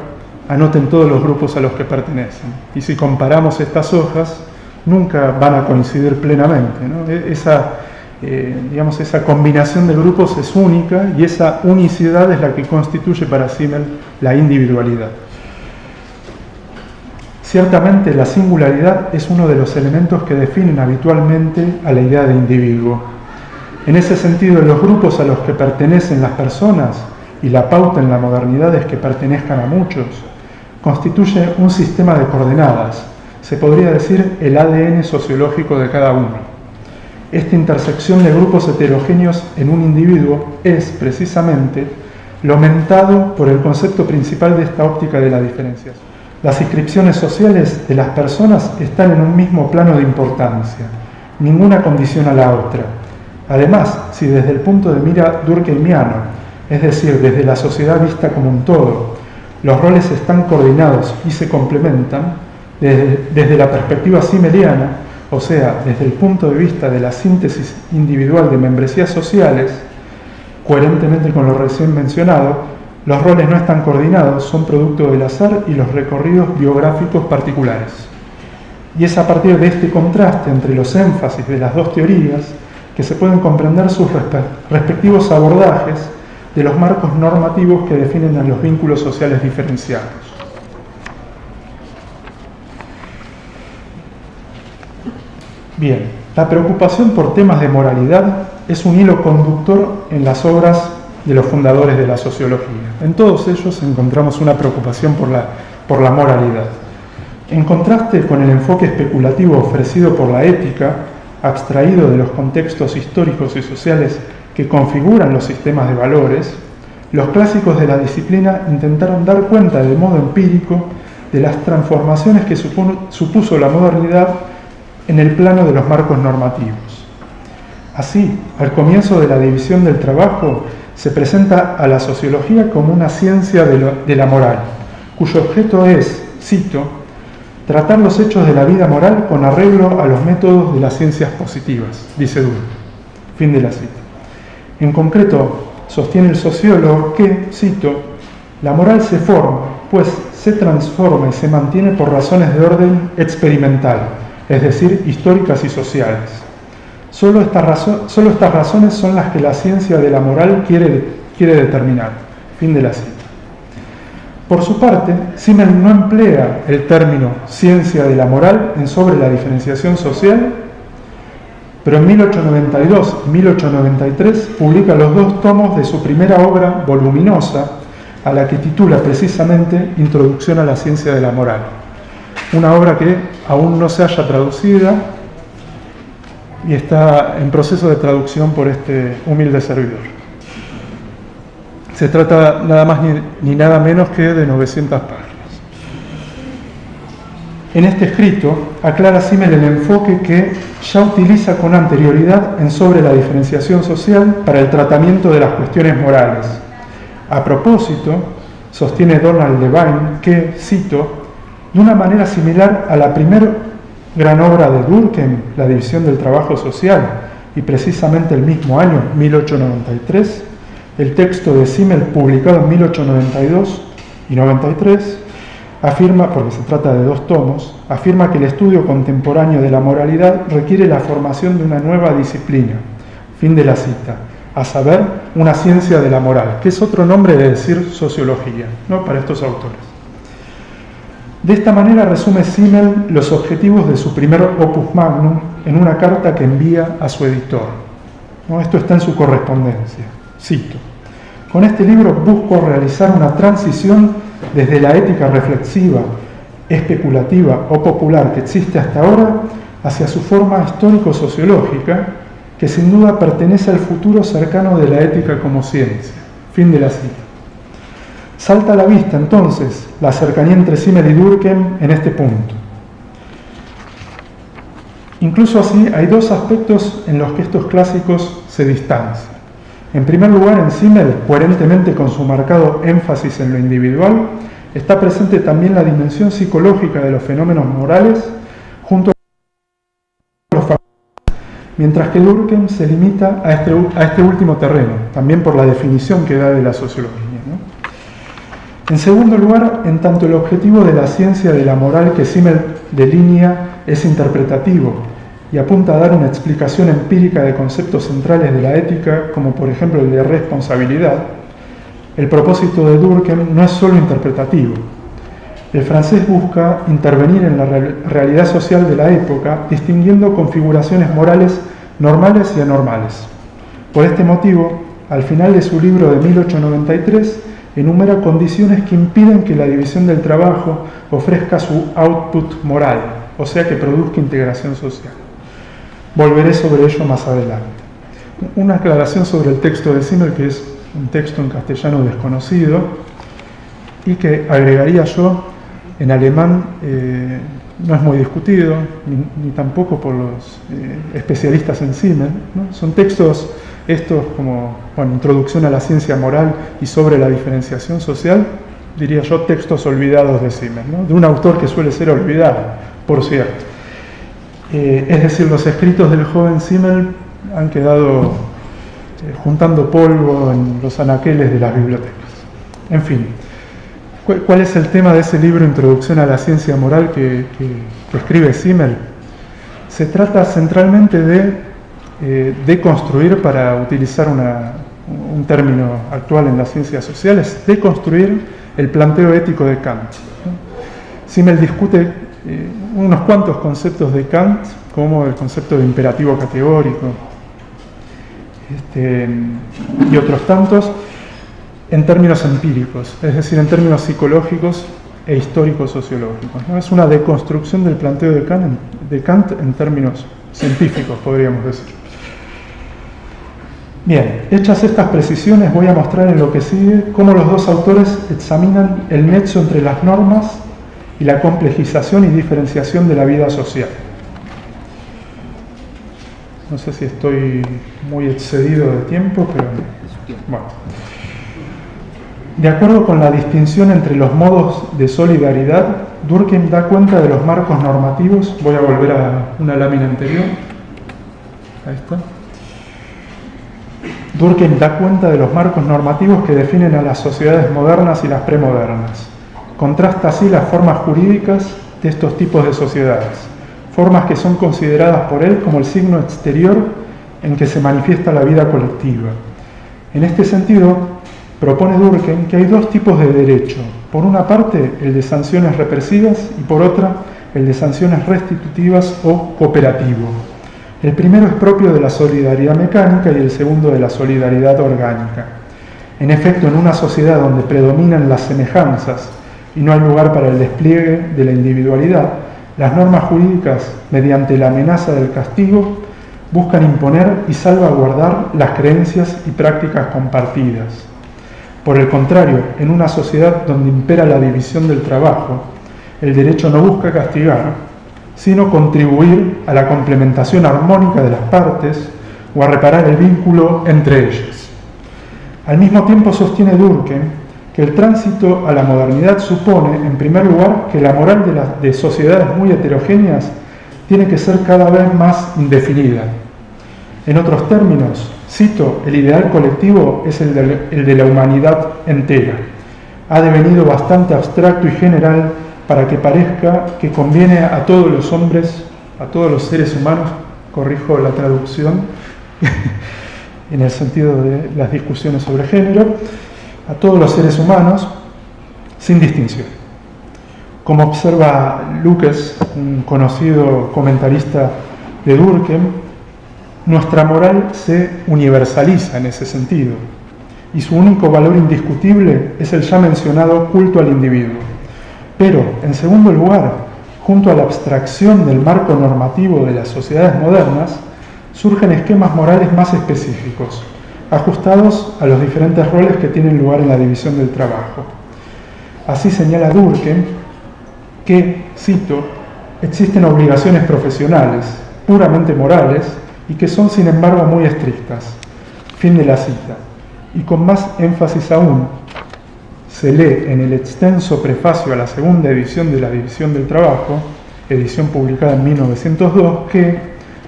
anoten todos los grupos a los que pertenecen. Y si comparamos estas hojas, nunca van a coincidir plenamente, ¿no? Esa combinación de grupos es única y esa unicidad es la que constituye para Simmel la individualidad. Ciertamente la singularidad es uno de los elementos que definen habitualmente a la idea de individuo. En ese sentido, los grupos a los que pertenecen las personas, y la pauta en la modernidad es que pertenezcan a muchos, constituye un sistema de coordenadas, se podría decir el ADN sociológico de cada uno. Esta intersección de grupos heterogéneos en un individuo es, precisamente, lo mentado por el concepto principal de esta óptica de la diferenciación. Las inscripciones sociales de las personas están en un mismo plano de importancia, ninguna condiciona a la otra. Además, si desde el punto de mira durkheimiano, es decir, desde la sociedad vista como un todo, los roles están coordinados y se complementan, desde la perspectiva simmeliana, o sea, desde el punto de vista de la síntesis individual de membresías sociales, coherentemente con lo recién mencionado, los roles no están coordinados, son producto del azar y los recorridos biográficos particulares. Y es a partir de este contraste entre los énfasis de las dos teorías que se pueden comprender sus respectivos abordajes de los marcos normativos que definen a los vínculos sociales diferenciados. Bien, la preocupación por temas de moralidad es un hilo conductor en las obras de los fundadores de la sociología. En todos ellos encontramos una preocupación por la moralidad. En contraste con el enfoque especulativo ofrecido por la ética, abstraído de los contextos históricos y sociales que configuran los sistemas de valores, los clásicos de la disciplina intentaron dar cuenta de modo empírico de las transformaciones que supuso la modernidad en el plano de los marcos normativos. Así, al comienzo de la división del trabajo, se presenta a la sociología como una ciencia de la moral, cuyo objeto es, cito, tratar los hechos de la vida moral con arreglo a los métodos de las ciencias positivas, dice Durkheim. Fin de la cita. En concreto, sostiene el sociólogo que, cito, la moral se forma, pues se transforma y se mantiene por razones de orden experimental, es decir, históricas y sociales. Solo estas razones son las que la ciencia de la moral quiere determinar. Fin de la cita. Por su parte, Simmel no emplea el término ciencia de la moral en sobre la diferenciación social, pero en 1892 y 1893 publica los dos tomos de su primera obra voluminosa, a la que titula precisamente Introducción a la ciencia de la moral. Una obra que aún no se haya traducida y está en proceso de traducción por este humilde servidor. Se trata nada más ni nada menos que de 900 páginas. En este escrito aclara Simmel el enfoque que ya utiliza con anterioridad en sobre la diferenciación social para el tratamiento de las cuestiones morales. A propósito, sostiene Donald Levine que, cito, de una manera similar a la primera gran obra de Durkheim, La división del trabajo social, y precisamente el mismo año, 1893, el texto de Simmel, publicado en 1892 y 93, afirma, porque se trata de dos tomos, afirma que el estudio contemporáneo de la moralidad requiere la formación de una nueva disciplina, fin de la cita, a saber, una ciencia de la moral, que es otro nombre de decir sociología, ¿no?, para estos autores. De esta manera resume Simmel los objetivos de su primer opus magnum en una carta que envía a su editor, ¿no? Esto está en su correspondencia. Cito: con este libro busco realizar una transición desde la ética reflexiva, especulativa o popular que existe hasta ahora hacia su forma histórico-sociológica, que sin duda pertenece al futuro cercano de la ética como ciencia. Fin de la cita. Salta a la vista entonces la cercanía entre Simmel y Durkheim en este punto. Incluso así hay dos aspectos en los que estos clásicos se distancian. En primer lugar, en Simmel, coherentemente con su marcado énfasis en lo individual, está presente también la dimensión psicológica de los fenómenos morales junto a los factores, mientras que Durkheim se limita a este último terreno, también por la definición que da de la sociología, ¿no? En segundo lugar, en tanto el objetivo de la ciencia de la moral que Simmel delinea es interpretativo y apunta a dar una explicación empírica de conceptos centrales de la ética, como por ejemplo el de responsabilidad, el propósito de Durkheim no es solo interpretativo. El francés busca intervenir en la realidad social de la época, distinguiendo configuraciones morales normales y anormales. Por este motivo, al final de su libro de 1893, enumera condiciones que impiden que la división del trabajo ofrezca su output moral, o sea que produzca integración social. Volveré sobre ello más adelante. Una aclaración sobre el texto de Simmel, que es un texto en castellano desconocido y que agregaría yo, en alemán no es muy discutido, ni tampoco por los especialistas en Simmel, ¿no? Son textos estos como, bueno, introducción a la ciencia moral y sobre la diferenciación social, diría yo, textos olvidados de Simmel, ¿no? De un autor que suele ser olvidado, por cierto. Es decir, los escritos del joven Simmel han quedado juntando polvo en los anaqueles de las bibliotecas. En fin, ¿cuál es el tema de ese libro, Introducción a la ciencia moral, que escribe Simmel? Se trata centralmente de deconstruir, para utilizar un término actual en las ciencias sociales, deconstruir el planteo ético de Kant. Simmel discute unos cuantos conceptos de Kant, como el concepto de imperativo categórico, y otros tantos, en términos empíricos, es decir, en términos psicológicos e históricos sociológicos, ¿no? Es una deconstrucción del planteo de Kant en términos científicos, podríamos decir. Bien, hechas estas precisiones, voy a mostrar en lo que sigue cómo los dos autores examinan el nexo entre las normas y la complejización y diferenciación de la vida social. No sé si estoy muy excedido de tiempo, pero bueno. De acuerdo con la distinción entre los modos de solidaridad, Durkheim da cuenta de los marcos normativos. Voy a volver a una lámina anterior. Ahí está. Durkheim da cuenta de los marcos normativos que definen a las sociedades modernas y las premodernas. Contrasta así las formas jurídicas de estos tipos de sociedades, formas que son consideradas por él como el signo exterior en que se manifiesta la vida colectiva. En este sentido, propone Durkheim que hay dos tipos de derecho: por una parte el de sanciones represivas y por otra el de sanciones restitutivas o cooperativo. El primero es propio de la solidaridad mecánica y el segundo de la solidaridad orgánica. En efecto, en una sociedad donde predominan las semejanzas y no hay lugar para el despliegue de la individualidad, las normas jurídicas, mediante la amenaza del castigo, buscan imponer y salvaguardar las creencias y prácticas compartidas. Por el contrario, en una sociedad donde impera la división del trabajo, el derecho no busca castigar, sino contribuir a la complementación armónica de las partes o a reparar el vínculo entre ellas. Al mismo tiempo sostiene Durkheim que el tránsito a la modernidad supone, en primer lugar, que la moral de sociedades muy heterogéneas tiene que ser cada vez más indefinida. En otros términos, cito, el ideal colectivo es el de la humanidad entera. Ha devenido bastante abstracto y general para que parezca que conviene a todos los hombres, a todos los seres humanos, corrijo la traducción, en el sentido de las discusiones sobre género, a todos los seres humanos, sin distinción. Como observa Lucas, un conocido comentarista de Durkheim, nuestra moral se universaliza en ese sentido, y su único valor indiscutible es el ya mencionado culto al individuo. Pero, en segundo lugar, junto a la abstracción del marco normativo de las sociedades modernas, surgen esquemas morales más específicos, ajustados a los diferentes roles que tienen lugar en la división del trabajo. Así señala Durkheim que, cito, existen obligaciones profesionales, puramente morales, y que son sin embargo muy estrictas. Fin de la cita. Y con más énfasis aún, se lee en el extenso prefacio a la segunda edición de la División del Trabajo, edición publicada en 1902, que,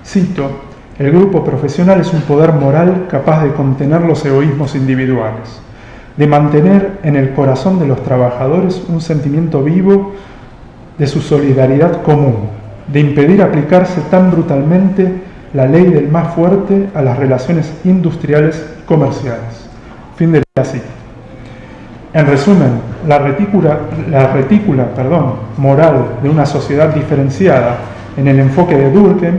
cito, el grupo profesional es un poder moral capaz de contener los egoísmos individuales, de mantener en el corazón de los trabajadores un sentimiento vivo de su solidaridad común, de impedir aplicarse tan brutalmente la ley del más fuerte a las relaciones industriales y comerciales. Fin de la cita. En resumen, la retícula moral de una sociedad diferenciada en el enfoque de Durkheim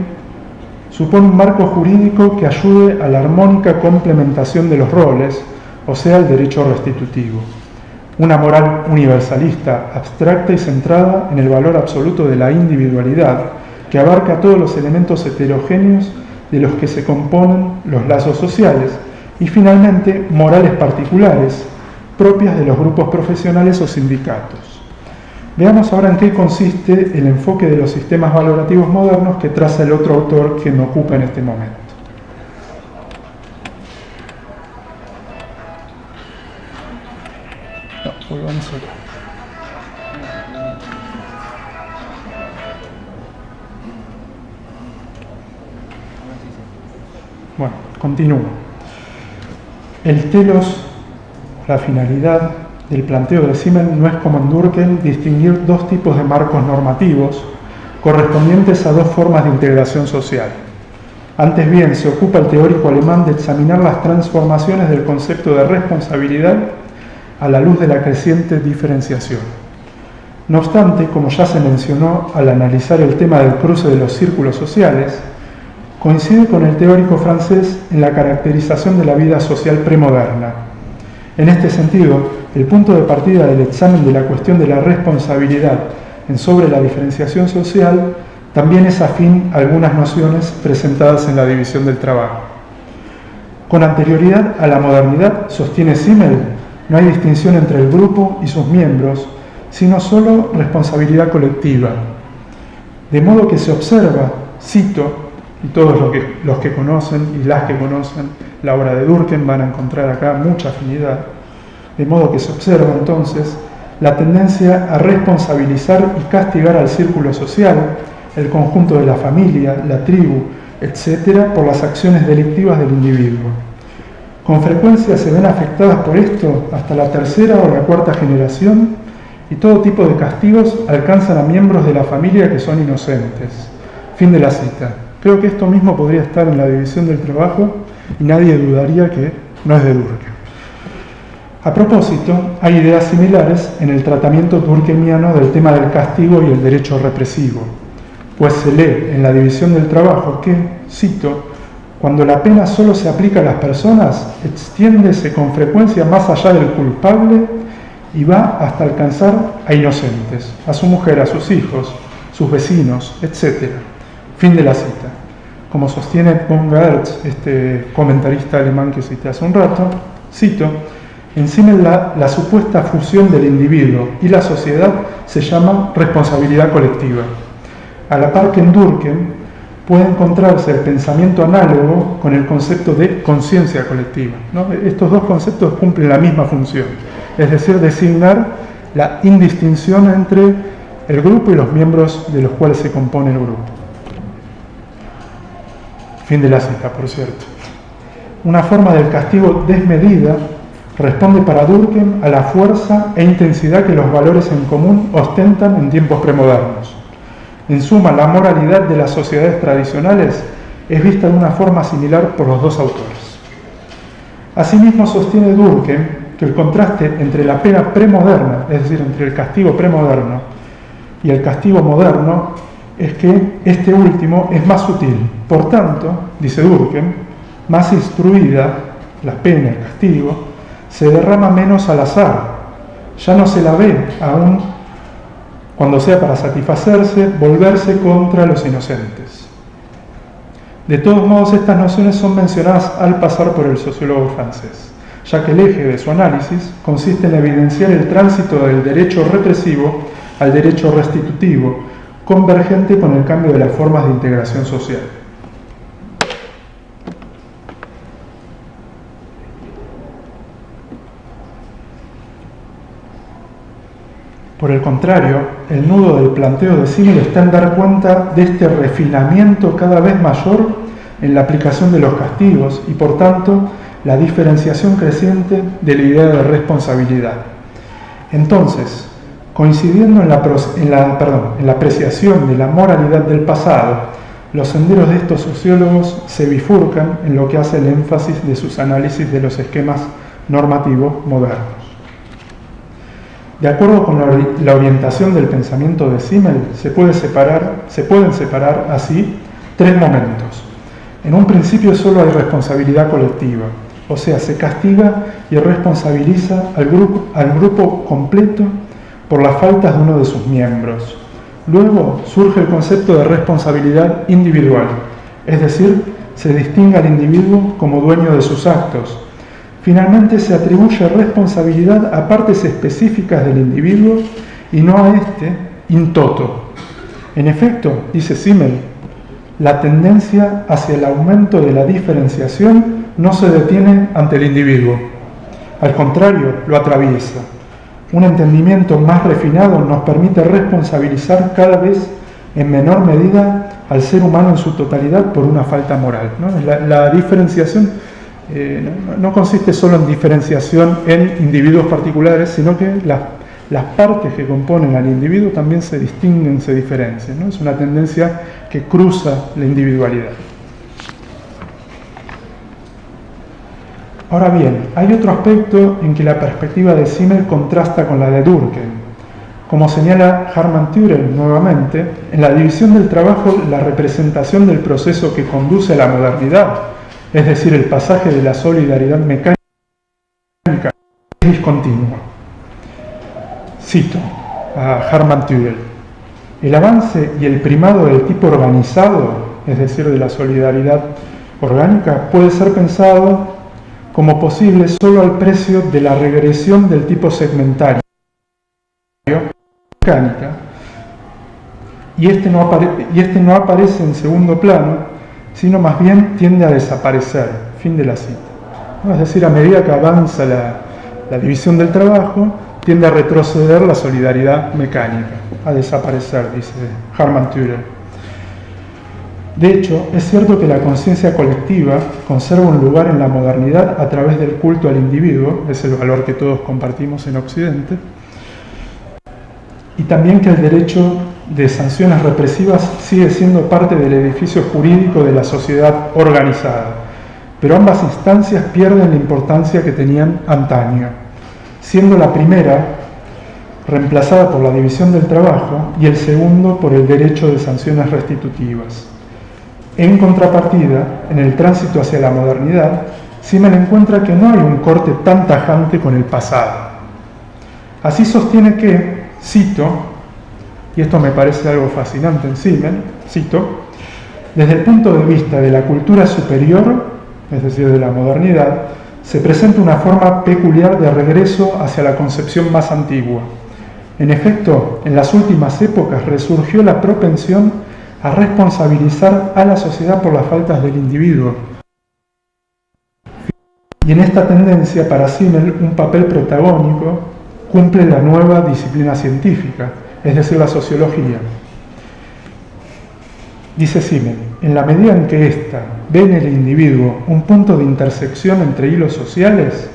supone un marco jurídico que ayude a la armónica complementación de los roles, o sea, el derecho restitutivo. Una moral universalista, abstracta y centrada en el valor absoluto de la individualidad, que abarca todos los elementos heterogéneos de los que se componen los lazos sociales, y finalmente morales particulares, propias de los grupos profesionales o sindicatos. Veamos ahora en qué consiste el enfoque de los sistemas valorativos modernos que traza el otro autor que me ocupa en este momento. Volvamos acá. Bueno, continúo. El telos, la finalidad del planteo de Simmel no es como en Durkheim distinguir dos tipos de marcos normativos correspondientes a dos formas de integración social. Antes bien, se ocupa el teórico alemán de examinar las transformaciones del concepto de responsabilidad a la luz de la creciente diferenciación. No obstante, como ya se mencionó al analizar el tema del cruce de los círculos sociales, coincide con el teórico francés en la caracterización de la vida social premoderna. En este sentido, el punto de partida del examen de la cuestión de la responsabilidad en sobre la diferenciación social también es afín a algunas nociones presentadas en la División del Trabajo. Con anterioridad a la modernidad, sostiene Simmel, no hay distinción entre el grupo y sus miembros, sino solo responsabilidad colectiva. De modo que se observa, cito, y todos los que conocen y las que conocen la obra de Durkheim van a encontrar acá mucha afinidad, de modo que se observa entonces la tendencia a responsabilizar y castigar al círculo social, el conjunto de la familia, la tribu, etc., por las acciones delictivas del individuo. Con frecuencia se ven afectadas por esto hasta la tercera o la cuarta generación, y todo tipo de castigos alcanzan a miembros de la familia que son inocentes. Fin de la cita. Creo que esto mismo podría estar en la División del Trabajo y nadie dudaría que no es de Durkheim. A propósito, hay ideas similares en el tratamiento durkheimiano del tema del castigo y el derecho represivo, pues se lee en la División del Trabajo que, cito, cuando la pena solo se aplica a las personas, extiéndese con frecuencia más allá del culpable y va hasta alcanzar a inocentes, a su mujer, a sus hijos, sus vecinos, etc. Fin de la cita. Como sostiene von Geertz, este comentarista alemán que cité hace un rato, cito, en Simmel la supuesta fusión del individuo y la sociedad se llama responsabilidad colectiva. A la par que en Durkheim puede encontrarse el pensamiento análogo con el concepto de conciencia colectiva, ¿no? Estos dos conceptos cumplen la misma función, es decir, designar la indistinción entre el grupo y los miembros de los cuales se compone el grupo. Fin de la cita, por cierto. Una forma del castigo desmedida responde para Durkheim a la fuerza e intensidad que los valores en común ostentan en tiempos premodernos. En suma, la moralidad de las sociedades tradicionales es vista de una forma similar por los dos autores. Asimismo, sostiene Durkheim que el contraste entre la pena premoderna, es decir, entre el castigo premoderno y el castigo moderno, es que este último es más sutil. Por tanto, dice Durkheim, más instruida la pena, el castigo, se derrama menos al azar. Ya no se la ve, aún cuando sea para satisfacerse, volverse contra los inocentes. De todos modos, estas nociones son mencionadas al pasar por el sociólogo francés. ya que el eje de su análisis consiste en evidenciar el tránsito del derecho represivo al derecho restitutivo, convergente con el cambio de las formas de integración social. Por el contrario, el nudo del planteo de Simmel está en dar cuenta de este refinamiento cada vez mayor en la aplicación de los castigos y, por tanto, la diferenciación creciente de la idea de responsabilidad. Entonces, coincidiendo en la apreciación de la moralidad del pasado, los senderos de estos sociólogos se bifurcan en lo que hace el énfasis de sus análisis de los esquemas normativos modernos. De acuerdo con la orientación del pensamiento de Simmel, se pueden separar así tres momentos. En un principio solo hay responsabilidad colectiva, o sea, se castiga y responsabiliza al grupo completo por las faltas de uno de sus miembros. Luego surge el concepto de responsabilidad individual, es decir, se distingue al individuo como dueño de sus actos. Finalmente se atribuye responsabilidad a partes específicas del individuo y no a este in toto. En efecto, dice Simmel, la tendencia hacia el aumento de la diferenciación no se detiene ante el individuo. Al contrario, lo atraviesa. Un entendimiento más refinado nos permite responsabilizar cada vez en menor medida al ser humano en su totalidad por una falta moral, ¿no? La diferenciación no consiste solo en diferenciación en individuos particulares, sino que las partes que componen al individuo también se distinguen, se diferencian, ¿no? Es una tendencia que cruza la individualidad. Ahora bien, hay otro aspecto en que la perspectiva de Simmel contrasta con la de Durkheim. Como señala Hermann Thürel nuevamente, en la división del trabajo la representación del proceso que conduce a la modernidad, es decir, el pasaje de la solidaridad mecánica, es discontinua. Cito a Hermann Thürel: el avance y el primado del tipo organizado, es decir, de la solidaridad orgánica, puede ser pensado como posible solo al precio de la regresión del tipo segmentario, mecánica, y este no aparece en segundo plano, sino más bien tiende a desaparecer. Fin de la cita. Es decir, a medida que avanza la división del trabajo, tiende a retroceder la solidaridad mecánica, a desaparecer, dice Hermann Thürel. De hecho, es cierto que la conciencia colectiva conserva un lugar en la modernidad a través del culto al individuo, es el valor que todos compartimos en Occidente, y también que el derecho de sanciones represivas sigue siendo parte del edificio jurídico de la sociedad organizada, pero ambas instancias pierden la importancia que tenían antaño, siendo la primera reemplazada por la división del trabajo y el segundo por el derecho de sanciones restitutivas. En contrapartida, en el tránsito hacia la modernidad, Simmel encuentra que no hay un corte tan tajante con el pasado. Así sostiene que, cito, y esto me parece algo fascinante en Simmel, cito, desde el punto de vista de la cultura superior, es decir, de la modernidad, se presenta una forma peculiar de regreso hacia la concepción más antigua. En efecto, en las últimas épocas resurgió la propensión a responsabilizar a la sociedad por las faltas del individuo. Y en esta tendencia, para Simmel, un papel protagónico cumple la nueva disciplina científica, es decir, la sociología. Dice Simmel, en la medida en que ésta ve en el individuo un punto de intersección entre hilos sociales,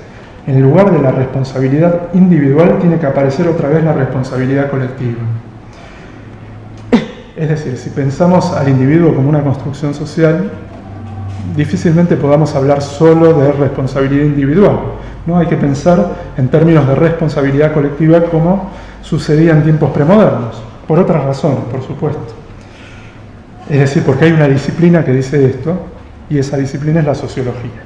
en lugar de la responsabilidad individual tiene que aparecer otra vez la responsabilidad colectiva. Es decir, si pensamos al individuo como una construcción social, difícilmente podamos hablar solo de responsabilidad individual, ¿no? Hay que pensar en términos de responsabilidad colectiva como sucedía en tiempos premodernos, por otras razones, por supuesto. Es decir, porque hay una disciplina que dice esto, y esa disciplina es la sociología.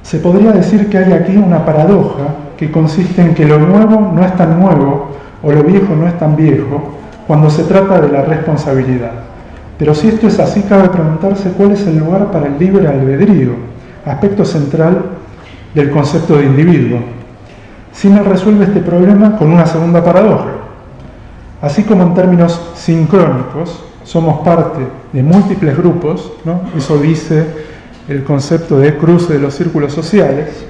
Se podría decir que hay aquí una paradoja que consiste en que lo nuevo no es tan nuevo o lo viejo no es tan viejo cuando se trata de la responsabilidad. Pero si esto es así, cabe preguntarse cuál es el lugar para el libre albedrío, aspecto central del concepto de individuo. Simmel resuelve este problema con una segunda paradoja. Así como en términos sincrónicos somos parte de múltiples grupos, ¿no? Eso dice el concepto de cruce de los círculos sociales,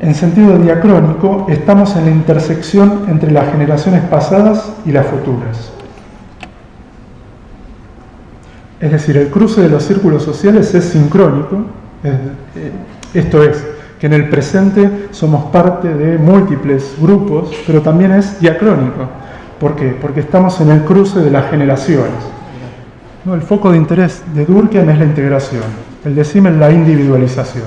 en sentido diacrónico estamos en la intersección entre las generaciones pasadas y las futuras. Es decir, el cruce de los círculos sociales es sincrónico, esto es, que en el presente somos parte de múltiples grupos, pero también es diacrónico. ¿Por qué? Porque estamos en el cruce de las generaciones. ¿No? El foco de interés de Durkheim es la integración, el de Simmel la individualización.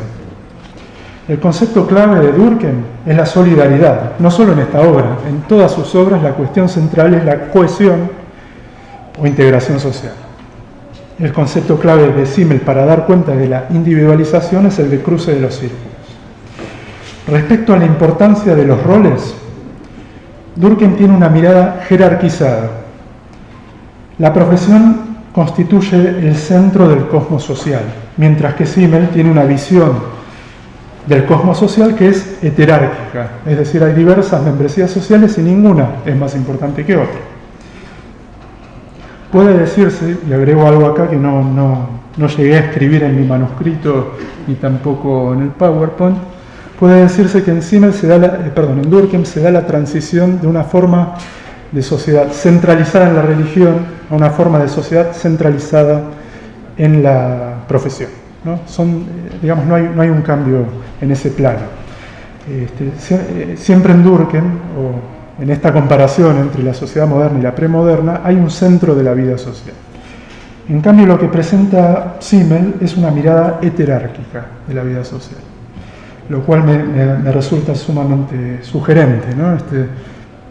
El concepto clave de Durkheim es la solidaridad, no solo en esta obra, en todas sus obras la cuestión central es la cohesión o integración social. El concepto clave de Simmel para dar cuenta de la individualización es el de cruce de los círculos. Respecto a la importancia de los roles, Durkheim tiene una mirada jerarquizada. La profesión constituye el centro del cosmos social, mientras que Simmel tiene una visión del cosmos social que es heterárquica, es decir, hay diversas membresías sociales y ninguna es más importante que otra. Puede decirse, y agrego algo acá que no llegué a escribir en mi manuscrito ni tampoco en el PowerPoint, puede decirse que en en Durkheim se da la transición de una forma de sociedad centralizada en la religión a una forma de sociedad centralizada en la profesión, ¿no? No hay un cambio en ese plano. Siempre en Durkheim, o en esta comparación entre la sociedad moderna y la premoderna, hay un centro de la vida social. En cambio, lo que presenta Simmel es una mirada heterárquica de la vida social, lo cual me resulta sumamente sugerente, ¿no?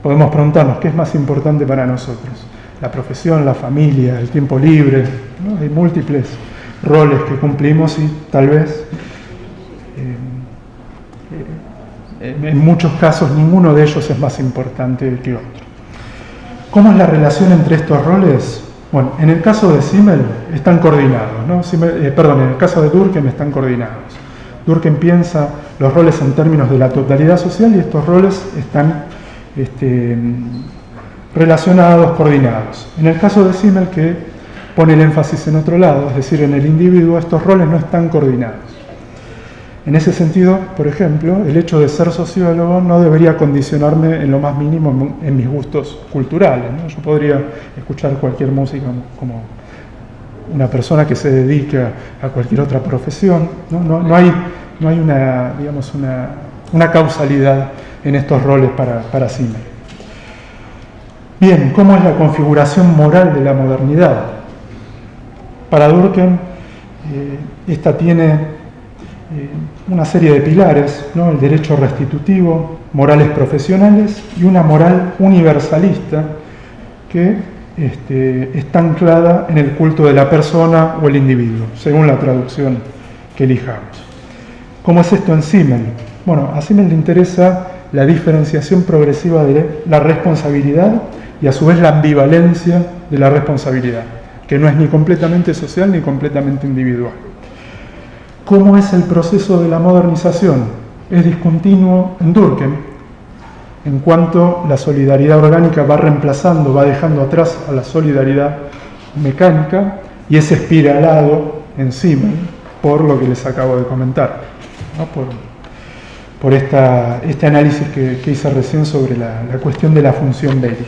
Podemos preguntarnos qué es más importante para nosotros, la profesión, la familia, el tiempo libre, ¿no? Hay múltiples roles que cumplimos y tal vez en muchos casos ninguno de ellos es más importante que otro. ¿Cómo es la relación entre estos roles? Bueno, en el caso de Simmel están coordinados, ¿no? En el caso de Durkheim están coordinados. Durkheim piensa los roles en términos de la totalidad social y estos roles están relacionados, coordinados. En el caso de Simmel, que pone el énfasis en otro lado, es decir, en el individuo, estos roles no están coordinados. En ese sentido, por ejemplo, el hecho de ser sociólogo no debería condicionarme en lo más mínimo en mis gustos culturales, ¿no? Yo podría escuchar cualquier música como una persona que se dedica a cualquier otra profesión, ¿no? No hay una causalidad en estos roles para Simmel. Bien, ¿cómo es la configuración moral de la modernidad? Para Durkheim, esta tiene una serie de pilares, ¿no? El derecho restitutivo, morales profesionales y una moral universalista que está anclada en el culto de la persona o el individuo, según la traducción que elijamos. ¿Cómo es esto en Simmel? Bueno, a Simmel le interesa la diferenciación progresiva de la responsabilidad y a su vez la ambivalencia de la responsabilidad, que no es ni completamente social ni completamente individual. ¿Cómo es el proceso de la modernización? Es discontinuo en Durkheim, en cuanto la solidaridad orgánica va reemplazando, va dejando atrás a la solidaridad mecánica, y es espiralado en Simmel por lo que les acabo de comentar, ¿no? por este análisis que hice recién sobre la cuestión de la función bélica.